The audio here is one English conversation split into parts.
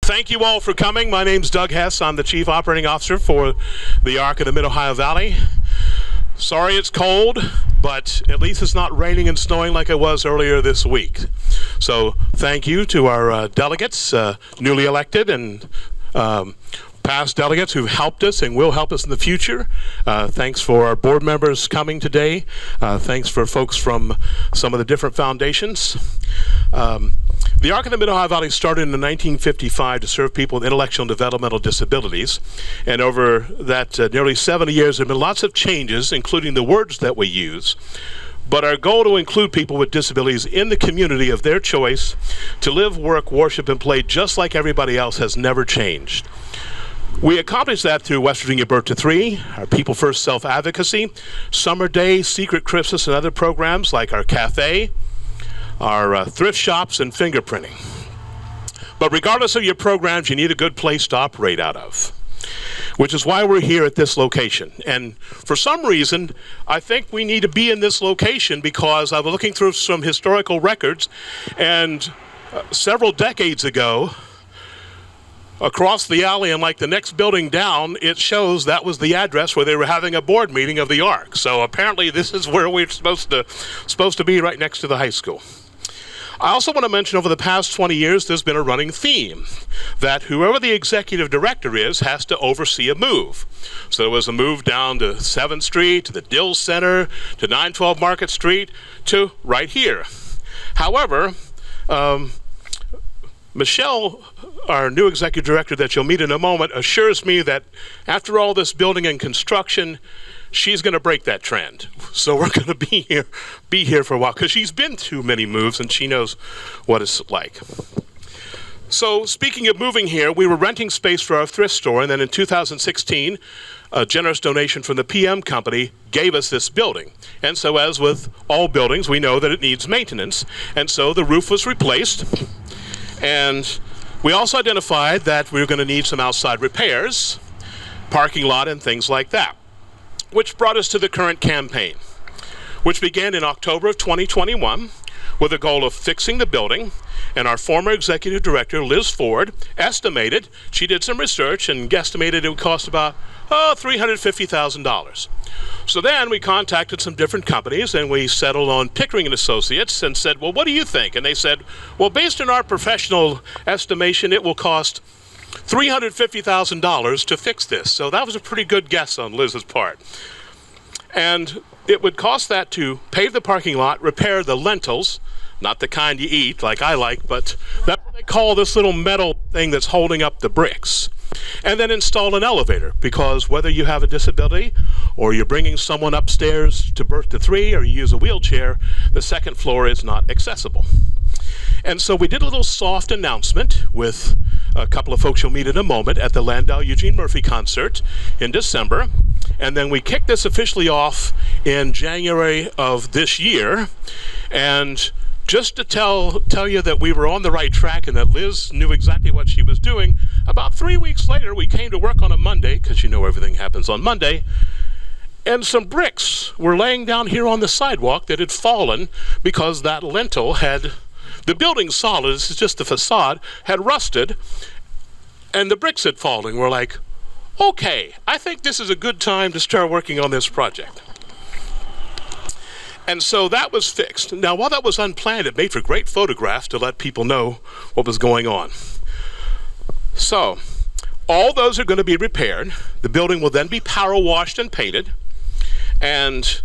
Thank you all for coming. My name's Doug Hess. I'm the Chief Operating Officer for the Arc of the Mid-Ohio Valley. Sorry it's cold, but at least it's not raining and snowing like it was earlier this week. So thank you to our delegates, newly elected and past delegates who've helped us and will help us in the future. Thanks for our board members coming today. Thanks for folks from some of the different foundations. The Arc of the Mid-Ohio Valley started in 1955 to serve people with intellectual and developmental disabilities. And over that nearly 70 years, there have been lots of changes, including the words that we use. But our goal to include people with disabilities in the community of their choice to live, work, worship, and play just like everybody else has never changed. We accomplish that through West Virginia Birth to Three, our People First Self-Advocacy, Summer Day, Secret Christmas, and other programs like our cafe, our thrift shops, and fingerprinting. But regardless of your programs, you need a good place to operate out of, which is why we're here at this location. And for some reason, I think we need to be in this location because I was looking through some historical records, and several decades ago, across the alley and like the next building down, it shows that was the address where they were having a board meeting of the Arc. So apparently this is where we're supposed to be, right next to the high school. I also want to mention over the past 20 years there's been a running theme that whoever the executive director is has to oversee a move. So there was a move down to 7th Street, to the Dill Center, to 912 Market Street, to right here. However, Michelle, our new executive director that you'll meet in a moment, assures me that after all this building and construction, she's going to break that trend. So we're going to be here for a while because she's been through many moves and she knows what it's like. So speaking of moving here, we were renting space for our thrift store, and then in 2016, a generous donation from the PM company gave us this building. And so as with all buildings, we know that it needs maintenance. And so the roof was replaced. And we also identified that we were going to need some outside repairs, parking lot, and things like that, which brought us to the current campaign, which began in October of 2021 with a goal of fixing the building. And our former executive director, Liz Ford, estimated, she did some research and guesstimated it would cost about $350,000. So then we contacted some different companies and we settled on Pickering & Associates and said, well, what do you think? And they said, well, based on our professional estimation, it will cost $350,000 to fix this. So that was a pretty good guess on Liz's part. And it would cost that to pave the parking lot, repair the lintels, not the kind you eat like I like, but that's what they call this little metal thing that's holding up the bricks. And then install an elevator, because whether you have a disability or you're bringing someone upstairs to Birth to Three or you use a wheelchair, the second floor is not accessible. And so we did a little soft announcement with a couple of folks you'll meet in a moment at the Landau Eugene Murphy concert in December. And then we kicked this officially off in January of this year. And just to tell you that we were on the right track and that Liz knew exactly what she was doing, about 3 weeks later we came to work on a Monday, because you know everything happens on Monday, and some bricks were laying down here on the sidewalk that had fallen because that lintel had, the building solid, this is just the facade, had rusted, and the bricks had fallen. We're like, okay, I think this is a good time to start working on this project. And so that was fixed. Now, while that was unplanned, it made for great photographs to let people know what was going on. So, all those are going to be repaired. The building will then be power washed and painted. And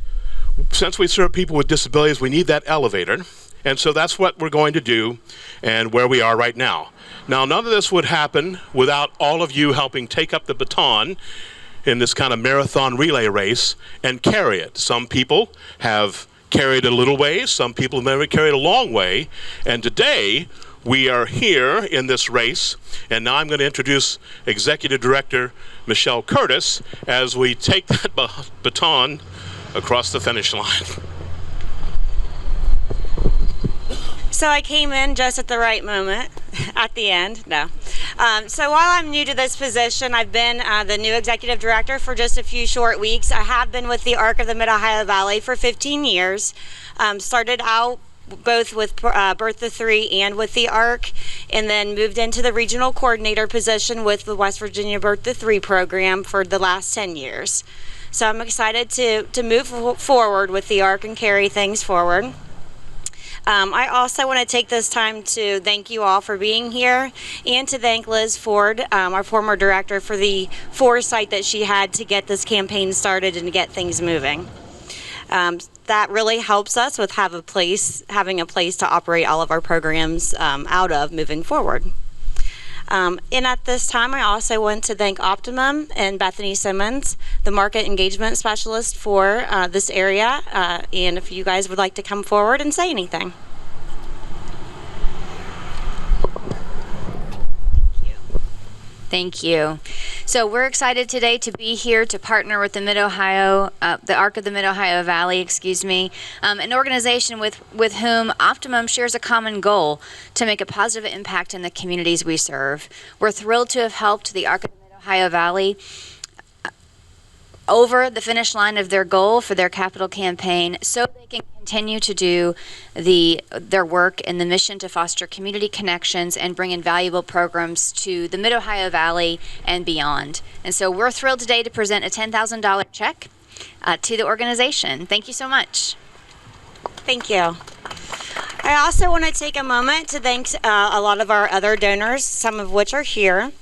since we serve people with disabilities, we need that elevator. And so that's what we're going to do and where we are right now. Now, none of this would happen without all of you helping take up the baton in this kind of marathon relay race and carry it. Some people have carried a little way, some people have never carried a long way, and today we are here in this race, and now I'm going to introduce Executive Director Michelle Curtis as we take that baton across the finish line. So I came in just at the right moment, at the end, no. So while I'm new to this position, I've been the new executive director for just a few short weeks. I have been with the Arc of the Mid-Ohio Valley for 15 years. Started out both with Birth to Three and with the ARC, and then moved into the regional coordinator position with the West Virginia Birth to Three program for the last 10 years. So I'm excited to move forward with the ARC and carry things forward. I also want to take this time to thank you all for being here, and to thank Liz Ford, our former director, for the foresight that she had to get this campaign started and to get things moving. That really helps us with having a place to operate all of our programs out of moving forward. And at this time, I also want to thank Optimum and Bethany Simmons, the market engagement specialist for this area. And if you guys would like to come forward and say anything. Thank you. So we're excited today to be here to partner with the Mid-Ohio, the ARC of the Mid-Ohio Valley, an organization with whom Optimum shares a common goal to make a positive impact in the communities we serve. We're thrilled to have helped the ARC of the Mid-Ohio Valley over the finish line of their goal for their capital campaign, so they can continue to do their work in the mission to foster community connections and bring in valuable programs to the Mid-Ohio Valley and beyond. And so we're thrilled today to present a $10,000 check to the organization. Thank you so much. Thank you. I also want to take a moment to thank a lot of our other donors, some of which are here.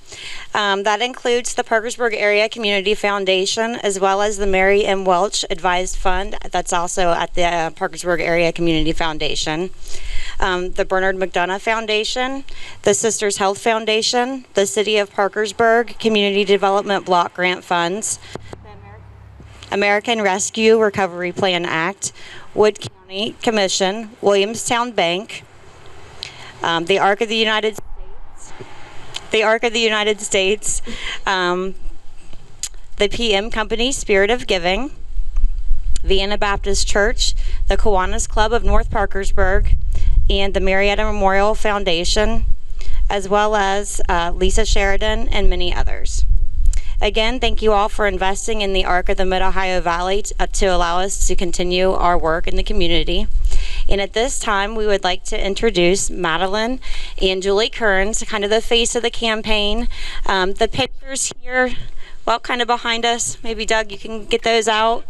That includes the Parkersburg Area Community Foundation, as well as the Mary M. Welch Advised Fund, that's also at the Parkersburg Area Community Foundation. The Bernard McDonough Foundation, the Sisters Health Foundation, the City of Parkersburg Community Development Block Grant Funds, the American Rescue Recovery Plan Act, Wood County Commission, Williamstown Bank, the ARC of the United States, the PM Company Spirit of Giving, Vienna Baptist Church, the Kiwanis Club of North Parkersburg, and the Marietta Memorial Foundation, as well as Lisa Sheridan and many others. Again, thank you all for investing in the ARC of the Mid-Ohio Valley to allow us to continue our work in the community. And at this time, we would like to introduce Madeline and Julie Kearns, kind of the face of the campaign. The pictures here, well, kind of behind us. Maybe Doug, you can get those out.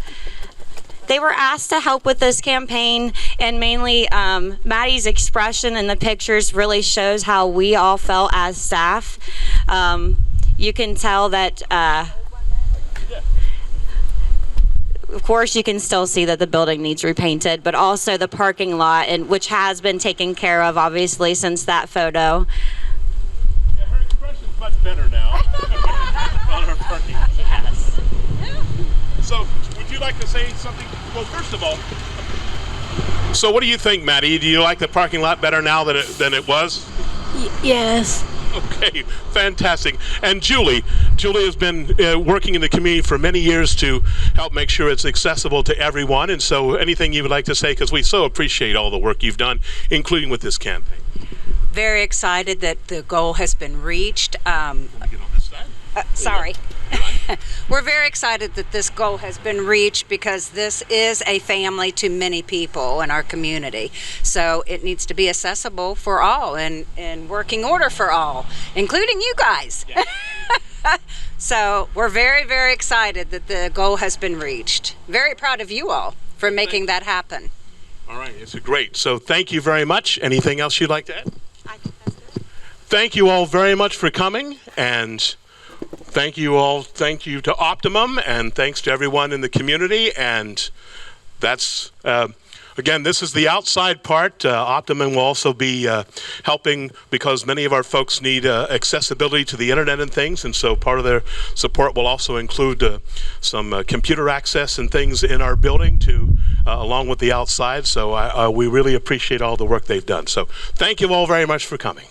They were asked to help with this campaign, and mainly Maddie's expression in the pictures really shows how we all felt as staff. You can tell that, of course, you can still see that the building needs repainted, but also the parking lot, which has been taken care of, obviously, since that photo. Yeah, her expression's much better now on her parking lot. Yes. So, would you like to say something? Well, first of all, so what do you think, Maddie? Do you like the parking lot better now than it was? Yes. Okay, fantastic. And Julie has been working in the community for many years to help make sure it's accessible to everyone. And so anything you would like to say, because we so appreciate all the work you've done, including with this campaign. Very excited that the goal has been reached. Let me get on this side. Sorry. We're very excited that this goal has been reached because this is a family to many people in our community. So it needs to be accessible for all and in working order for all, including you guys. Yeah. So we're very, very excited that the goal has been reached. Very proud of you all for making that happen. All right, it's great. So thank you very much. Anything else you'd like to add? I think that's good. Thank you all very much for coming, and thank you all. Thank you to Optimum, and thanks to everyone in the community. And that's, again, this is the outside part. Optimum will also be helping because many of our folks need accessibility to the internet and things. And so part of their support will also include some computer access and things in our building to along with the outside. So we really appreciate all the work they've done. So thank you all very much for coming.